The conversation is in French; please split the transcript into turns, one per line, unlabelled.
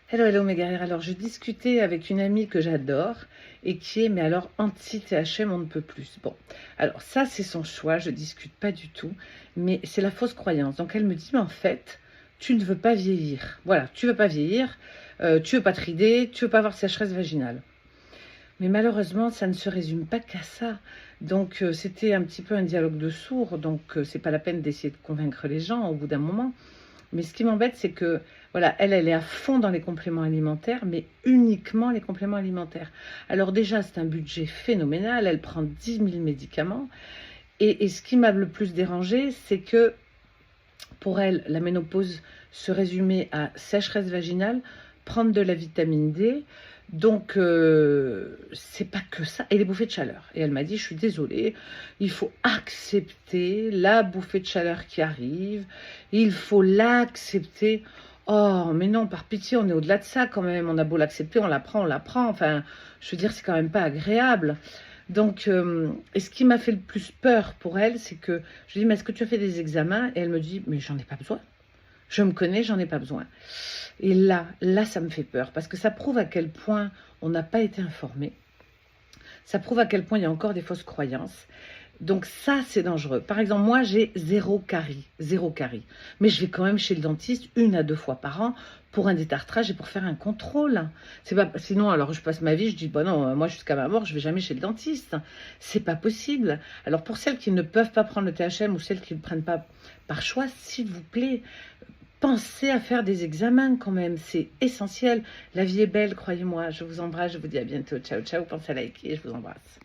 Hello, hello mes guerrières. Alors je discutais avec une amie que j'adore et qui est, mais alors, anti-THM, on ne peut plus. Bon, alors ça c'est son choix, je discute pas du tout, mais c'est la fausse croyance. Donc elle me dit, mais en fait, tu ne veux pas vieillir. Voilà, tu veux pas vieillir, tu veux pas te rider, tu veux pas avoir de sécheresse vaginale. Mais malheureusement, ça ne se résume pas qu'à ça. Donc c'était un petit peu un dialogue de sourds, donc c'est pas la peine d'essayer de convaincre les gens au bout d'un moment. Mais ce qui m'embête, c'est que voilà, elle est à fond dans les compléments alimentaires, mais uniquement les compléments alimentaires. Alors déjà, c'est un budget phénoménal. Elle prend 10 000 médicaments. Et ce qui m'a le plus dérangé, c'est que pour elle, la ménopause se résumait à sécheresse vaginale, prendre de la vitamine D. Donc, c'est pas que ça. Et les bouffées de chaleur. Et elle m'a dit, je suis désolée, il faut accepter la bouffée de chaleur qui arrive. Il faut l'accepter. Oh, mais non, par pitié, on est au-delà de ça quand même. On a beau l'accepter, on la prend, on la prend. Enfin, je veux dire, c'est quand même pas agréable. Donc, et ce qui m'a fait le plus peur pour elle, c'est que je lui dis, mais est-ce que tu as fait des examens? Et elle me dit, mais j'en ai pas besoin. Je me connais, j'en ai pas besoin. Et là, ça me fait peur, parce que ça prouve à quel point on n'a pas été informé. Ça prouve à quel point il y a encore des fausses croyances. Donc ça, c'est dangereux. Par exemple, moi, j'ai zéro carie, zéro carie. Mais je vais quand même chez le dentiste 1 à 2 fois par an pour un détartrage et pour faire un contrôle. C'est pas, sinon, alors je passe ma vie, je dis, bon non, moi jusqu'à ma mort, je vais jamais chez le dentiste. C'est pas possible. Alors pour celles qui ne peuvent pas prendre le THM ou celles qui ne le prennent pas par choix, s'il vous plaît, pensez à faire des examens quand même. C'est essentiel. La vie est belle, croyez-moi. Je vous embrasse, je vous dis à bientôt. Ciao, ciao. Pensez à liker, je vous embrasse.